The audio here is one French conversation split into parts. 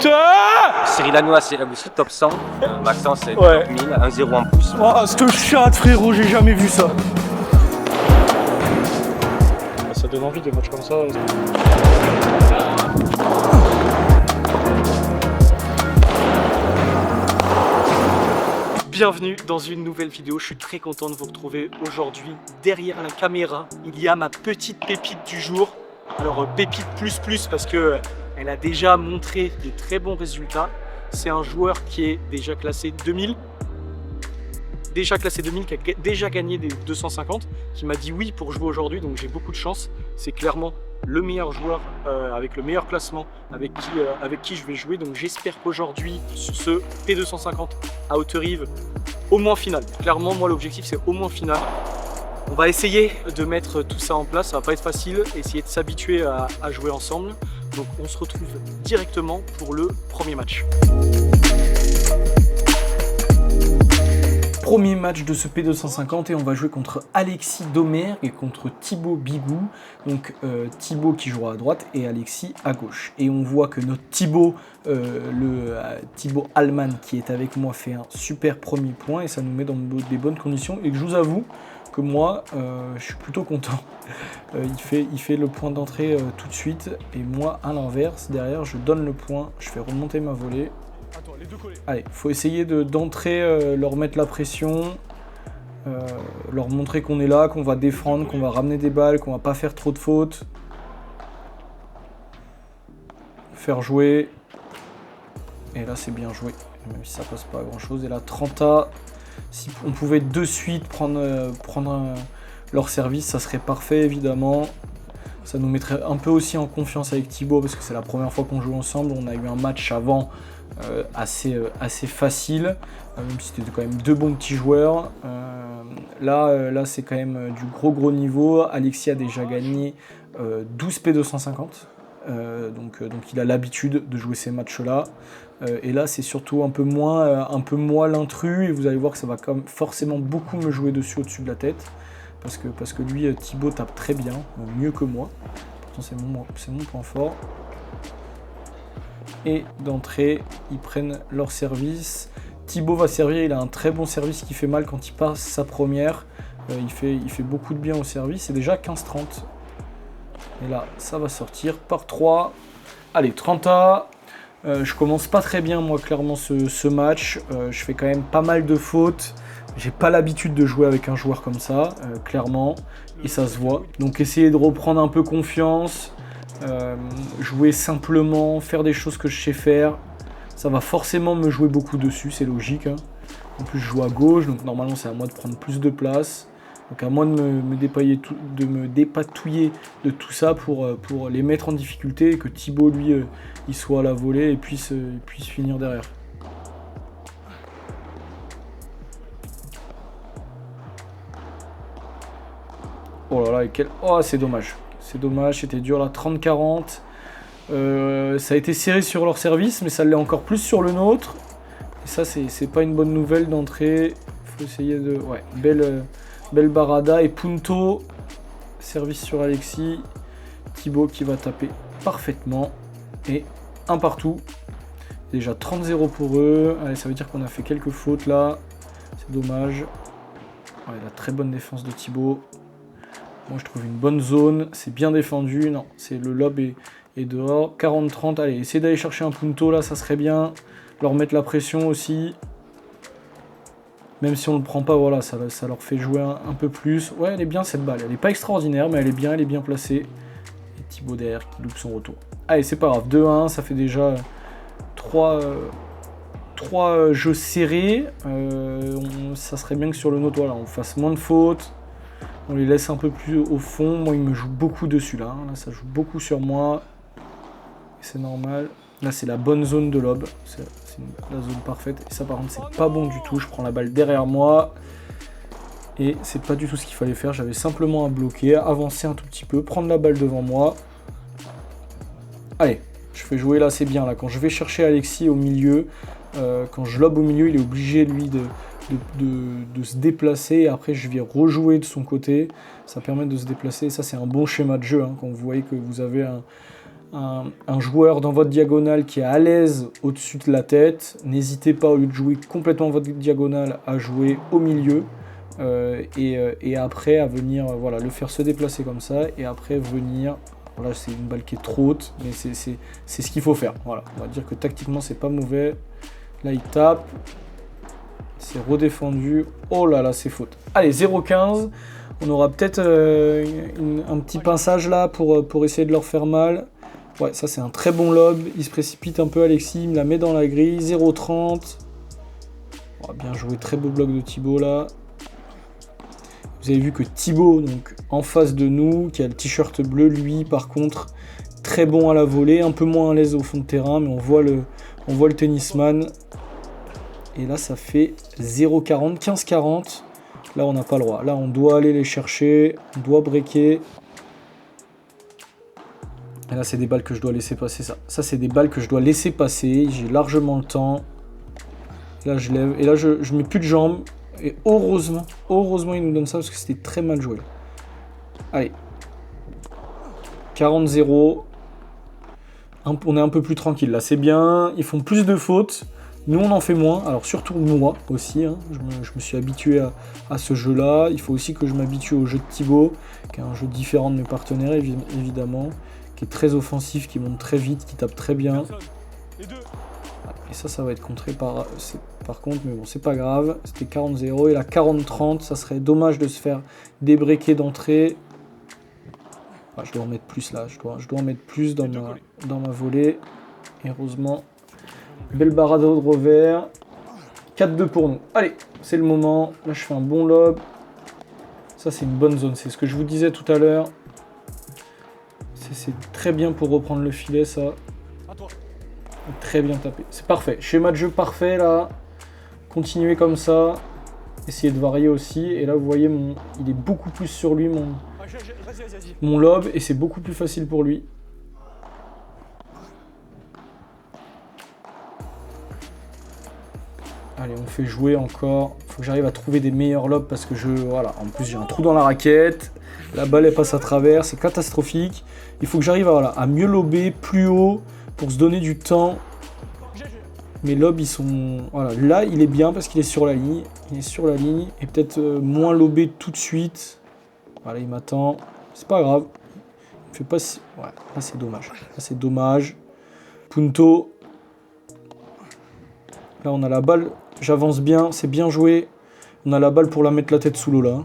Cyril Hanouna, c'est aussi top 100. Maxence, c'est Ouais. top 1000, 1-0 en plus. Oh, cette chatte, frérot, j'ai jamais vu ça. Ça donne envie des matchs comme ça. Bienvenue dans une nouvelle vidéo, je suis très content de vous retrouver aujourd'hui. Derrière la caméra, il y a ma petite pépite du jour. Alors pépite plus parce que elle a déjà montré de très bons résultats. C'est un joueur qui est déjà classé 2000. Qui a déjà gagné des 250, qui m'a dit oui pour jouer aujourd'hui, donc j'ai beaucoup de chance. C'est clairement le meilleur joueur avec le meilleur classement avec qui je vais jouer, donc j'espère qu'aujourd'hui sur ce P250 à Haute-Rive, au moins finale. Clairement moi l'objectif c'est au moins finale. On va essayer de mettre tout ça en place, ça va pas être facile, essayer de s'habituer à jouer ensemble. Donc on se retrouve directement pour le premier match. Premier match de ce P250 et on va jouer contre Alexis Domergue et contre Thibaut Bigou. Donc Thibaut qui jouera à droite et Alexis à gauche. Et on voit que notre Thibaut, Thibaut Allman qui est avec moi fait un super premier point et ça nous met dans des bonnes conditions. Et je vous avoue que moi je suis plutôt content. Il fait le point d'entrée tout de suite et moi à l'inverse, derrière je donne le point, je fais remonter ma volée. Attends, les deux collés. Allez, faut essayer d'entrer, leur mettre la pression, leur montrer qu'on est là, qu'on va défendre, qu'on va ramener des balles, qu'on va pas faire trop de fautes. Faire jouer. Et là c'est bien joué, même si ça passe pas à grand chose. Et là 30A, si on pouvait de suite prendre leur service, ça serait parfait évidemment. Ça nous mettrait un peu aussi en confiance avec Thibaut parce que c'est la première fois qu'on joue ensemble. On a eu un match avant assez facile, même si c'était quand même deux bons petits joueurs. Là c'est quand même du gros niveau. Alexis a déjà gagné 12 P250, donc il a l'habitude de jouer ces matchs-là. Et là c'est surtout un peu moins l'intrus et vous allez voir que ça va quand même forcément beaucoup me jouer dessus au-dessus de la tête. Parce que lui, Thibaut tape très bien, mieux que moi. Pourtant, c'est mon point fort. Et d'entrée, ils prennent leur service. Thibaut va servir, il a un très bon service qui fait mal quand il passe sa première. Il fait beaucoup de bien au service. C'est déjà 15-30. Et là, ça va sortir par 3. Allez, 30A. Je commence pas très bien, moi, clairement, ce match. Je fais quand même pas mal de fautes. J'ai pas l'habitude de jouer avec un joueur comme ça, clairement, et ça se voit. Donc essayer de reprendre un peu confiance, jouer simplement, faire des choses que je sais faire. Ça va forcément me jouer beaucoup dessus, c'est logique. Hein. En plus je joue à gauche, donc normalement c'est à moi de prendre plus de place. Donc à moi de me dépatouiller de tout ça pour les mettre en difficulté et que Thibaut, lui, il soit à la volée et puisse finir derrière. Oh là là, oh, c'est dommage. C'est dommage, c'était dur là, 30-40. Ça a été serré sur leur service, mais ça l'est encore plus sur le nôtre. Et ça, c'est pas une bonne nouvelle d'entrée. Il faut essayer de... Ouais, belle barada. Et Punto, service sur Alexis. Thibaut qui va taper parfaitement. Et un partout. Déjà 30-0 pour eux. Allez, ça veut dire qu'on a fait quelques fautes là. C'est dommage. Ouais, la très bonne défense de Thibaut. Moi je trouve une bonne zone, c'est bien défendu, non, c'est le lob est dehors, 40-30, allez, essayez d'aller chercher un punto là, ça serait bien, leur mettre la pression aussi, même si on ne le prend pas, voilà, ça leur fait jouer un peu plus, ouais elle est bien cette balle, elle n'est pas extraordinaire, mais elle est bien placée, et Thibaut derrière qui loupe son retour. Allez, c'est pas grave, 2-1, ça fait déjà 3 jeux serrés, ça serait bien que sur le nôtre, voilà, on fasse moins de fautes. On les laisse un peu plus au fond. Moi, il me joue beaucoup dessus, là. Là, ça joue beaucoup sur moi. C'est normal. Là, c'est la bonne zone de lob. C'est la zone parfaite. Et ça, par contre, c'est pas bon du tout. Je prends la balle derrière moi. Et c'est pas du tout ce qu'il fallait faire. J'avais simplement à bloquer, avancer un tout petit peu, prendre la balle devant moi. Allez, je fais jouer là, c'est bien. Là, quand je vais chercher Alexis au milieu, quand je lobe au milieu, il est obligé, lui, de se déplacer et après je vais rejouer de son côté, ça permet de se déplacer, ça c'est un bon schéma de jeu, hein, quand vous voyez que vous avez un joueur dans votre diagonale qui est à l'aise au-dessus de la tête, n'hésitez pas, au lieu de jouer complètement votre diagonale, à jouer au milieu. Et après à venir voilà, le faire se déplacer comme ça, et après venir, voilà, c'est une balle qui est trop haute, mais c'est ce qu'il faut faire. Voilà, on va dire que tactiquement c'est pas mauvais. Là il tape, c'est redéfendu, oh là là c'est faute. Allez, 0-15, on aura peut-être un petit pinçage là pour essayer de leur faire mal. Ouais, ça c'est un très bon lob, il se précipite un peu Alexis, il me la met dans la grille, 0-30. Oh, bien joué, très beau bloc de Thibaut là. Vous avez vu que Thibaut, donc en face de nous, qui a le t-shirt bleu, lui par contre, très bon à la volée, un peu moins à l'aise au fond de terrain, mais on voit le tennisman. Et là ça fait 0-40, 15-40. Là on n'a pas le droit, là on doit aller les chercher, on doit breaker. Et là c'est des balles que je dois laisser passer, ça c'est des balles que je dois laisser passer, j'ai largement le temps. Là je lève, et là je mets plus de jambes. Et heureusement il nous donne ça parce que c'était très mal joué. Allez. 40-0. On est un peu plus tranquille là, c'est bien. Ils font plus de fautes. Nous on en fait moins. Alors surtout moi aussi. Hein. Je me suis habitué à ce jeu là. Il faut aussi que je m'habitue au jeu de Thibaut, qui est un jeu différent de mes partenaires évidemment. Qui est très offensif, qui monte très vite, qui tape très bien. Et ça va être contré par contre, mais bon, c'est pas grave. C'était 40-0. Et là, 40-30, ça serait dommage de se faire débreaker d'entrée. Ah, je dois en mettre plus là. Je dois en mettre plus dans ma volée. Et heureusement, belle barado de revers. 4-2 pour nous. Allez, c'est le moment. Là, je fais un bon lob. Ça, c'est une bonne zone. C'est ce que je vous disais tout à l'heure. C'est très bien pour reprendre le filet, ça. Très bien tapé. C'est parfait. Schéma de jeu parfait, là. Continuez comme ça. Essayez de varier aussi. Et là, vous voyez, il est beaucoup plus sur lui, mon lob. Et c'est beaucoup plus facile pour lui. Allez, on fait jouer encore. Il faut que j'arrive à trouver des meilleurs lobs parce que voilà. En plus, j'ai un trou dans la raquette. La balle, elle passe à travers. C'est catastrophique. Il faut que j'arrive à mieux lober, plus haut, pour se donner du temps. Mes lobs, ils sont... Voilà, là, il est bien parce qu'il est sur la ligne. Il est sur la ligne. Et peut-être moins lobé tout de suite. Voilà, il m'attend. C'est pas grave. Il me fait pas si... Ouais, là, c'est dommage. Là, c'est dommage. Punto. Là, on a la balle. J'avance bien. C'est bien joué. On a la balle pour la mettre la tête sous l'eau, là.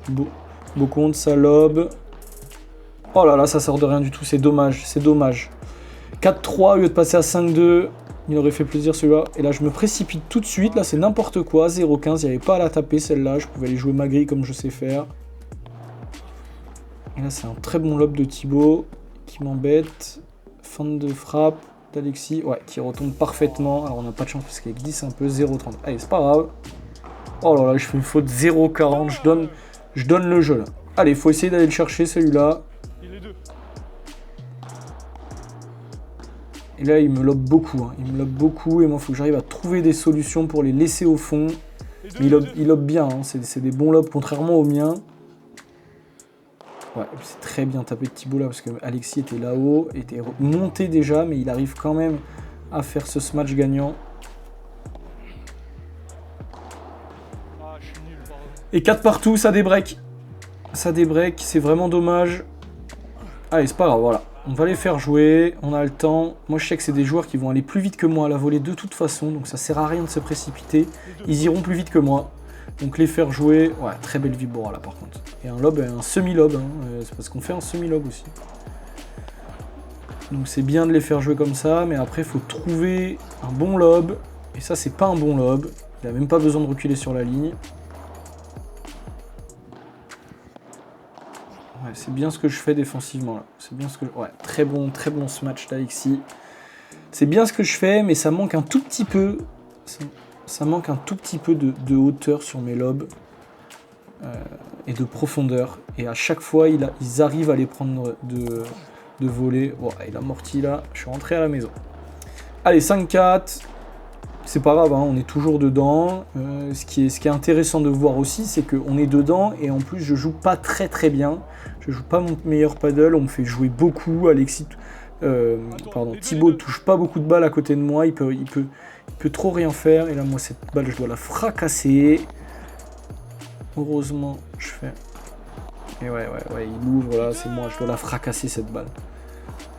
Beau compte, ça lobe. Oh là là, ça sort de rien du tout. C'est dommage. C'est dommage. 4-3 au lieu de passer à 5-2. Il aurait fait plaisir celui-là. Et là, je me précipite tout de suite. Là, c'est n'importe quoi. 0-15. Il n'y avait pas à la taper celle-là. Je pouvais aller jouer ma grille comme je sais faire. Et là, c'est un très bon lob de Thibaut qui m'embête. Fin de frappe d'Alexis. Ouais, qui retombe parfaitement. Alors, on n'a pas de chance parce qu'elle glisse un peu. 0-30. Allez, c'est pas grave. Oh là là, je fais une faute. 0-40. Je donne le jeu là. Allez, il faut essayer d'aller le chercher celui-là. Et là, il me lobe beaucoup. Hein. Il me lobe beaucoup. Et moi, il faut que j'arrive à trouver des solutions pour les laisser au fond. Mais il lobe bien. Hein. C'est des bons lobes, contrairement aux miens. Ouais, c'est très bien tapé de Thibaut là. Parce que Alexis était là-haut. Était monté déjà. Mais il arrive quand même à faire ce smash gagnant. Et 4 partout, ça débreak. Ça débreak. C'est vraiment dommage. Allez, c'est pas grave. Voilà. On va les faire jouer, on a le temps. Moi, je sais que c'est des joueurs qui vont aller plus vite que moi à la volée de toute façon, donc ça sert à rien de se précipiter. Ils iront plus vite que moi. Donc les faire jouer, ouais, très belle vibora là par contre. Et un lob, un semi-lob, hein. C'est parce qu'on fait un semi-lob aussi. Donc c'est bien de les faire jouer comme ça, mais après, il faut trouver un bon lob. Et ça, c'est pas un bon lob. Il n'a même pas besoin de reculer sur la ligne. Ouais, c'est bien ce que je fais défensivement là. C'est bien ce que ouais, très bon ce match d'Alexis. C'est bien ce que je fais, mais ça manque un tout petit peu. Ça manque un tout petit peu de hauteur sur mes lobes et de profondeur. Et à chaque fois, ils arrivent à les prendre de voler. Oh, il a amorti là. Je suis rentré à la maison. Allez, 5-4. C'est pas grave, hein, on est toujours dedans. Ce qui est intéressant de voir aussi, c'est qu'on est dedans et en plus je joue pas très bien. Je joue pas mon meilleur paddle, on me fait jouer beaucoup. Alexis Pardon, Thibaut touche pas beaucoup de balles à côté de moi, il peut trop rien faire. Et là, moi, cette balle, je dois la fracasser. Heureusement, je fais... Et ouais, il ouvre là, c'est moi, je dois la fracasser cette balle.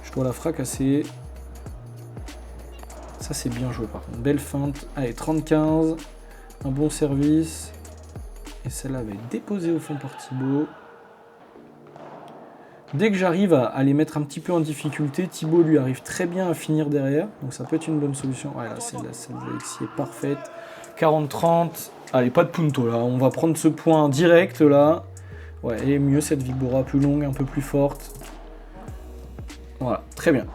Je dois la fracasser. Ça, c'est bien joué par contre. Belle feinte. Allez, 30-15. Un bon service. Et celle-là va être déposée au fond par Thibaut. Dès que j'arrive à les mettre un petit peu en difficulté, Thibaut lui arrive très bien à finir derrière. Donc ça peut être une bonne solution. Ouais, là, celle d'Alexis est parfaite. 40-30. Allez, pas de punto là. On va prendre ce point direct là. Ouais, elle est mieux cette Vibora, plus longue, un peu plus forte. Voilà, très bien.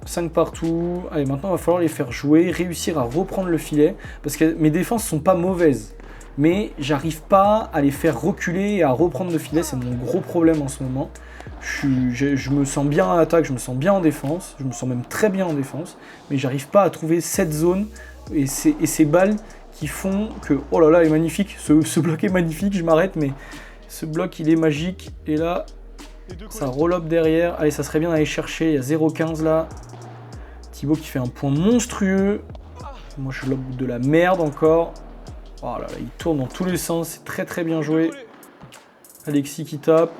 5 partout. Allez, maintenant, il va falloir les faire jouer, réussir à reprendre le filet. Parce que mes défenses sont pas mauvaises. Mais j'arrive pas à les faire reculer et à reprendre le filet. C'est mon gros problème en ce moment. Je me sens bien en attaque, je me sens bien en défense. Je me sens même très bien en défense. Mais j'arrive pas à trouver cette zone et ces balles qui font que... Oh là là, elle est magnifique. Ce bloc est magnifique, je m'arrête, mais... Ce bloc, il est magique. Et là, ça roll-up derrière. Allez, ça serait bien d'aller chercher. Il y a 0,15 là. Thibaut qui fait un point monstrueux. Moi, je lobe de la merde encore. Oh là là, il tourne dans tous les sens. C'est très très bien joué. Alexis qui tape.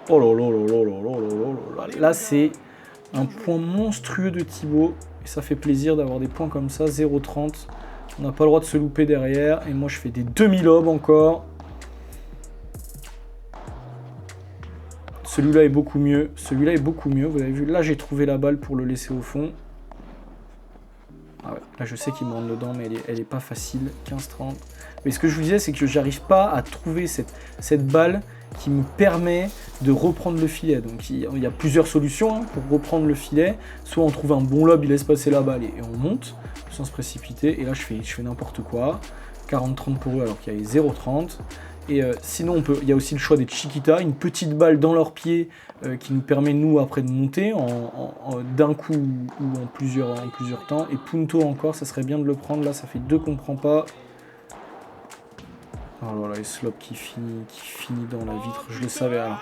Oh là là là là là là là. Là, c'est un point monstrueux de Thibaut. Et ça fait plaisir d'avoir des points comme ça. 0,30. On n'a pas le droit de se louper derrière. Et moi, je fais des demi-lobes encore. Celui-là est beaucoup mieux. Celui-là est beaucoup mieux. Vous avez vu, là, j'ai trouvé la balle pour le laisser au fond. Ah ouais, là, je sais qu'il me rentre dedans, mais elle est pas facile. 15-30. Mais ce que je vous disais, c'est que j'arrive pas à trouver cette balle qui me permet de reprendre le filet. Donc, il y a plusieurs solutions pour reprendre le filet. Soit on trouve un bon lob, il laisse passer la balle et on monte sans se précipiter. Et là, je fais n'importe quoi. 40-30 pour eux alors qu'il y avait 0-30. Et sinon, il y a aussi le choix des Chiquita, une petite balle dans leurs pieds qui nous permet, nous, après de monter d'un coup ou en plusieurs temps. Et Punto encore, ça serait bien de le prendre. Là, ça fait 2 qu'on ne prend pas. Oh là là, et Slop qui finit dans la vitre, je le savais. Alors,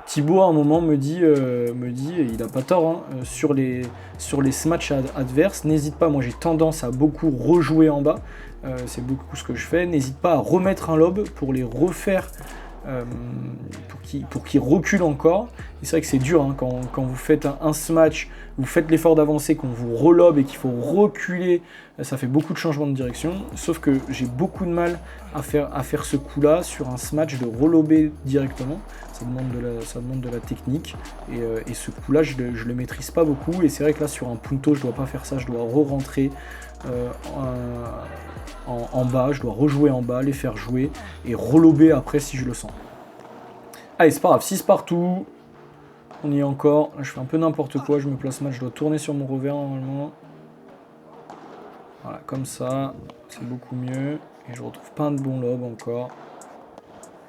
Thibaut, à un moment, me dit il n'a pas tort, hein, sur les smatchs adverses, n'hésite pas, moi j'ai tendance à beaucoup rejouer en bas. C'est beaucoup ce que je fais. N'hésite pas à remettre un lob pour les refaire, pour qu'ils reculent encore. Et c'est vrai que c'est dur hein, quand vous faites un smash, vous faites l'effort d'avancer, qu'on vous relobe et qu'il faut reculer, ça fait beaucoup de changements de direction. Sauf que j'ai beaucoup de mal à faire ce coup-là sur un smash de relober directement. Ça demande de la technique. Et ce coup-là, je le maîtrise pas beaucoup. Et c'est vrai que là, sur un punto, je dois pas faire ça. Je dois re-rentrer en bas, je dois rejouer en bas, les faire jouer et relober après si je le sens. Allez, c'est pas grave, 6 partout. On y est encore. Là, je fais un peu n'importe quoi, je me place mal, je dois tourner sur mon revers normalement. Voilà, comme ça, c'est beaucoup mieux. Et je retrouve pas un bon lob encore.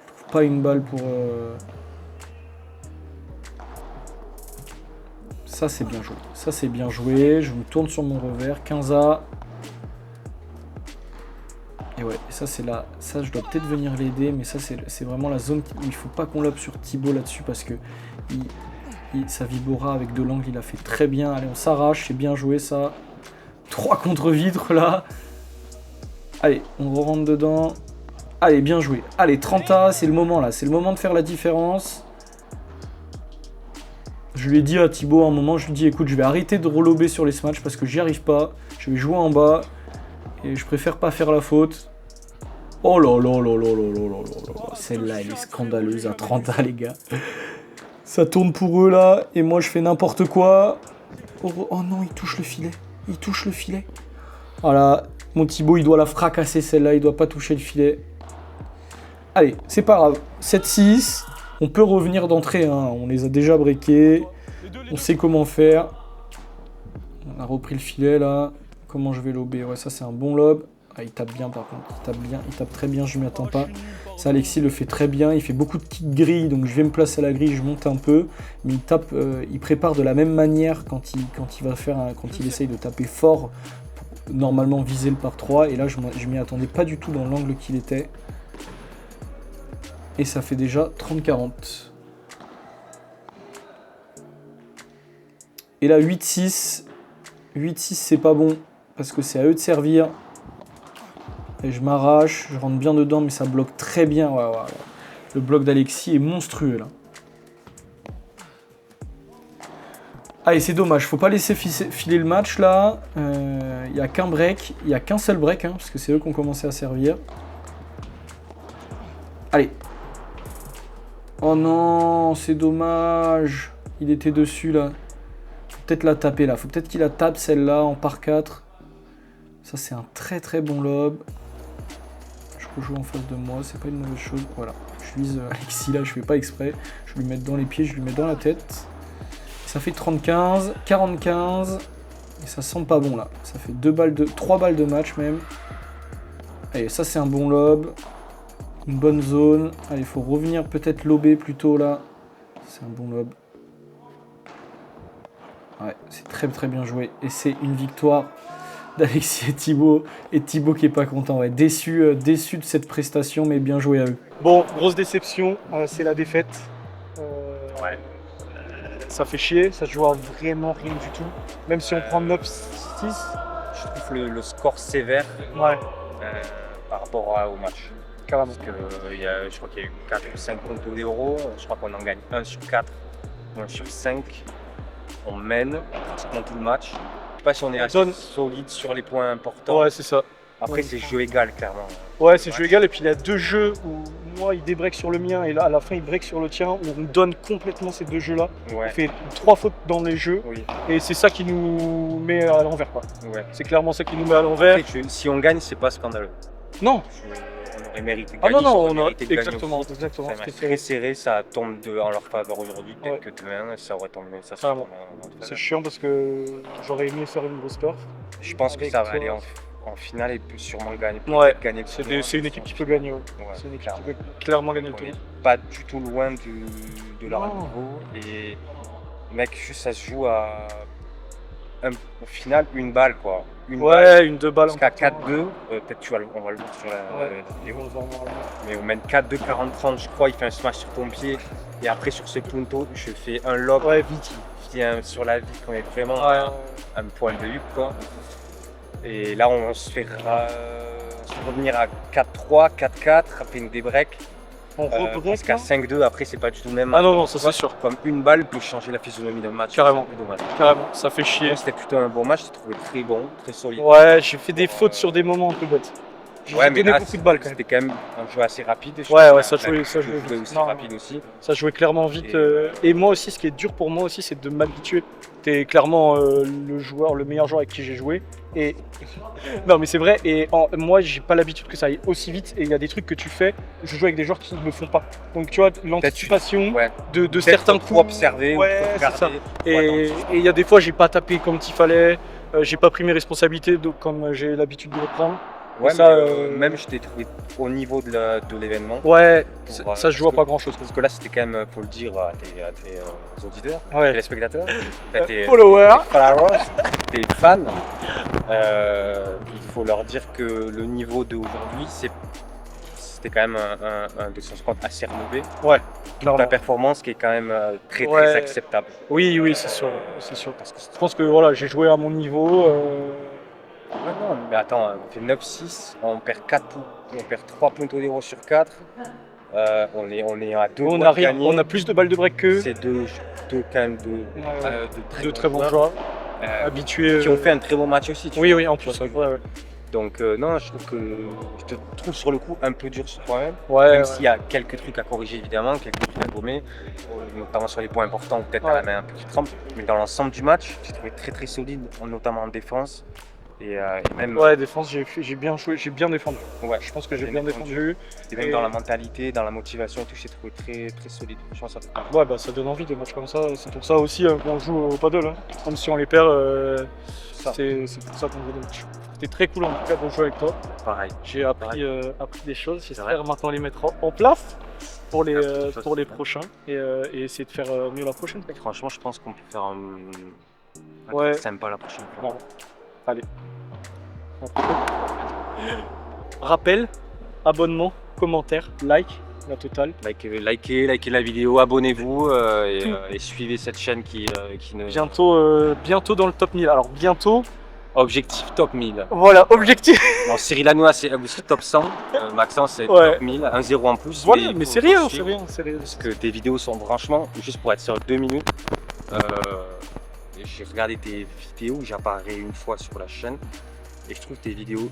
Je trouve pas une balle pour... Ça, c'est bien joué. Ça, c'est bien joué. Je me tourne sur mon revers. 15A. Et ouais, ça c'est là, ça je dois peut-être venir l'aider, mais ça c'est vraiment la zone où il faut pas qu'on lobe sur Thibaut là-dessus parce que sa Vibora avec de l'angle il a fait très bien. Allez, on s'arrache, c'est bien joué ça. 3 contre vitre là. Allez, on rentre dedans. Allez, bien joué. Allez, 30A, c'est le moment là, c'est le moment de faire la différence. Je lui ai dit à Thibaut à un moment, je lui ai dit écoute, je vais arrêter de relober sur les smatchs parce que j'y arrive pas. Je vais jouer en bas. Et je préfère pas faire la faute. Oh là là là là là là là là. Celle-là, elle est scandaleuse à 30A, les gars. Ça tourne pour eux, là. Et moi, je fais n'importe quoi. Oh non, il touche le filet. Il touche le filet. Voilà. Mon Thibaut, il doit la fracasser, celle-là. Il doit pas toucher le filet. Allez, c'est pas grave. 7-6. On peut revenir d'entrée. Hein. On les a déjà breakés. On sait comment faire. On a repris le filet, là. Comment je vais lober? Ouais, ça c'est un bon lob. Ah, il tape bien par contre. Il tape bien, il tape très bien, je m'y attends pas. Ça, Alexis le fait très bien. Il fait beaucoup de petites grilles, donc je vais me placer à la grille, je monte un peu. Mais il tape, il prépare de la même manière quand il essaye de taper fort, pour normalement viser le par 3. Et là, je m'y attendais pas du tout dans l'angle qu'il était. Et ça fait déjà 30-40. Et là, 8-6. 8-6, c'est pas bon. Parce que c'est à eux de servir. Et je m'arrache. Je rentre bien dedans, mais ça bloque très bien. Ouais. Le bloc d'Alexis est monstrueux, là. Allez, c'est dommage. Faut pas laisser filer le match, là. Il n'y a qu'un break. Il n'y a qu'un seul break, hein, parce que c'est eux qui ont commencé à servir. Allez. Oh non, c'est dommage. Il était dessus, là. Faut peut-être la taper, là. Faut peut-être qu'il la tape, celle-là, en par 4. Ça, c'est un très très bon lob. Je rejoue en face de moi. C'est pas une mauvaise chose. Voilà. Je vise Alexis, là. Je fais pas exprès. Je vais lui mettre dans les pieds. Je lui mets dans la tête. Ça fait 30-15. 45. Et ça sent pas bon, là. Ça fait 3 balles de match, même. Allez, ça, c'est un bon lob. Une bonne zone. Allez, il faut revenir peut-être lober plutôt là. C'est un bon lob. Ouais, c'est très très bien joué. Et c'est une victoire d'Alexis et Thibaut. Et Thibaut qui est pas content. Ouais, déçu de cette prestation, mais bien joué à eux. Bon, grosse déception, c'est la défaite. Ouais. Ça fait chier, ça se joue à vraiment rien du tout. Même si on prend 9-6. Je trouve le score sévère Ouais, par rapport au match. carrément. Parce que je crois qu'il y a eu 4 ou 5 comptes d'euros. Je crois qu'on en gagne 1 sur 4 ou 1 sur 5. On mène pratiquement tout le match. Je ne sais pas si on est assez solide sur les points importants. Ouais, c'est ça. Après, c'est jeu égal, clairement. Ouais, c'est jeu égal. Et puis il y a 2 jeux où moi il débreak sur le mien et là à la fin il break sur le tien. Où on donne complètement ces 2 jeux-là. Ouais. On fait 3 fautes dans les jeux. Oui. Et c'est ça qui nous met à l'envers, quoi. Ouais. C'est clairement ça qui nous met à l'envers. Après, si on gagne, c'est pas scandaleux. Non. On aurait mérité de Ah gagner. non, on on a mérité de gagner exactement. aussi. Ça m'a C'était très serré, ça tombe en leur faveur aujourd'hui. Peut-être Ouais. que demain, ça aurait tombé. Ça se Carrément. tourne en notre C'est faveur. chiant parce que j'aurais aimé faire une grosse perf. Je pense que Avec ça va toi. aller en finale et peut sûrement gagner. Ouais. Peut-être gagner le C'est tournoi. une équipe qui peut gagner. Ouais. Ouais, C'est une équipe clairement. qui peut clairement gagner le On tournoi. n'est pas du tout loin de leur Non. niveau. Et mec, juste ça se joue à au final une balle quoi. Une balle. Ouais, une 2 balles. Parce qu'à 4-2, peut-être on va le voir sur la Ouais. vidéo. On va voir là. Mais on mène 4-2, 40-30, je crois. Il fait un smash sur ton pied. Et après, sur ce punto, je fais un lob Ouais. qui vient sur la vie, qu'on est vraiment Ouais. un poil de huppe quoi. Et là, on se fait revenir à 4-3, 4-4, après une débreak. On rebreak. Parce qu'à 5-2, après, c'est pas du tout le même. Ah non, non, ça c'est sûr. Comme une balle peut changer la physionomie d'un match. Carrément. C'est un peu dommage. Carrément, ça fait chier. Bon, c'était plutôt un bon match, j'ai trouvé très bon, très solide. Ouais, j'ai fait des fautes sur des moments un peu bêtes. J'ai donné là, beaucoup de balles quand même. C'était quand même un jeu assez rapide. Je Ouais, trouve. ouais, ça jouait Le vite. jeu aussi Non. rapide aussi. Ça jouait clairement vite. Et- Et moi aussi, ce qui est dur pour moi aussi, c'est de m'habituer. T'es clairement le meilleur joueur avec qui j'ai joué. Et non, mais c'est vrai. Et moi, j'ai pas l'habitude que ça aille aussi vite. Et il y a des trucs que tu fais. Je joue avec des joueurs qui ne le font pas. Donc tu vois, l'anticipation Ouais. de certains pour coups. observer, Ouais, ou pour c'est regarder. ça. pour Et attendre. il y a des fois, j'ai pas tapé comme il fallait. J'ai pas pris mes responsabilités comme j'ai l'habitude de le prendre. Ouais, ça, mais, même je t'ai trouvé au niveau de l'événement. Ouais, Pour, ça se joue à pas grand chose. Parce que là, c'était quand même, faut le dire à tes auditeurs, Ouais. téléspectateurs, tes Follower. followers, tes fans. Il faut leur dire que le niveau d'aujourd'hui, c'était quand même un 250 assez relevé. Ouais, La clairement. performance qui est quand même très Ouais. très acceptable. Oui, oui, c'est sûr. C'est sûr. Parce que Je pense que voilà, j'ai joué à mon niveau. Ouais, non, mais attends, on fait 9-6, on perd 3 puntos d'euros sur 4. On est à 2 On a rien. On a plus de balles de break qu'eux. C'est deux quand même De très bons joueurs, euh, habitués. qui ont fait un très bon match aussi. tu Oui, vois. oui, en Tu vois plus. ce que je veux Ouais, dire. Donc non, je trouve que je te trouve sur le coup un peu dur sur toi-même. ouais. Même Ouais, s'il y a quelques trucs à corriger évidemment, quelques trucs à gommer, notamment sur les points importants, peut-être à la main un peu qui trempe. Mais dans l'ensemble du match, j'ai trouvé très très solide, notamment en défense. Et même, Ouais, défense, j'ai bien joué, j'ai bien défendu. ouais, Je pense que j'ai bien défendu. et même dans la mentalité, dans la motivation et tout, j'ai trouvé très très solide. Je pense que ça fait Ouais, bah ça donne envie des matchs comme ça. C'est pour ça aussi qu'on joue au paddle. Hein. Même si on les perd, ça. c'est pour ça qu'on joue des matchs. C'était très cool en tout cas de jouer avec toi. pareil. J'ai appris des choses. J'espère maintenant les mettre en place pour les prochains et essayer de faire mieux la prochaine. Franchement, je pense qu'on peut faire un Ouais. truc sympa la prochaine fois. Bon. Allez. Rappel, abonnement, commentaire, like. la totale. Likez la vidéo, abonnez-vous et suivez cette chaîne qui ne... Bientôt dans le top 1000. Alors bientôt, Objectif top 1000. voilà, objectif. Bon, Cyril Hanouna c'est aussi top 100, Maxence c'est Ouais. top 1000, 1-0 en plus. Voilà, mais faut- c'est faut rien, c'est suivre, rien, c'est rien. Parce que tes vidéos sont franchement, juste pour être sur 2 minutes, j'ai regardé tes vidéos, j'apparais une fois sur la chaîne et je trouve tes vidéos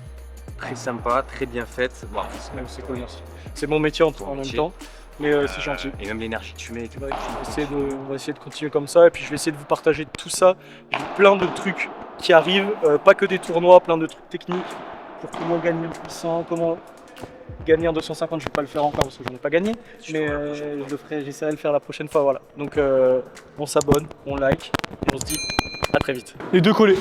très sympas, très bien faites. Bon, après, C'est cool, merci. C'est mon métier en même métier. temps, mais c'est gentil. Et même l'énergie que tu mets. On va essayer de continuer comme ça et puis je vais essayer de vous partager tout ça. J'ai plein de trucs qui arrivent, pas que des tournois, plein de trucs techniques pour comment gagner le puissant, comment gagner en 250. Je vais pas le faire encore parce que j'en ai pas gagné, mais je le ferai, j'essaierai de le faire la prochaine fois. Voilà. Donc on s'abonne, on like et on se dit à très vite. Les deux collés.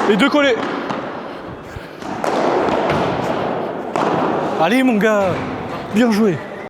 Les deux collés. Allez mon gars, bien joué.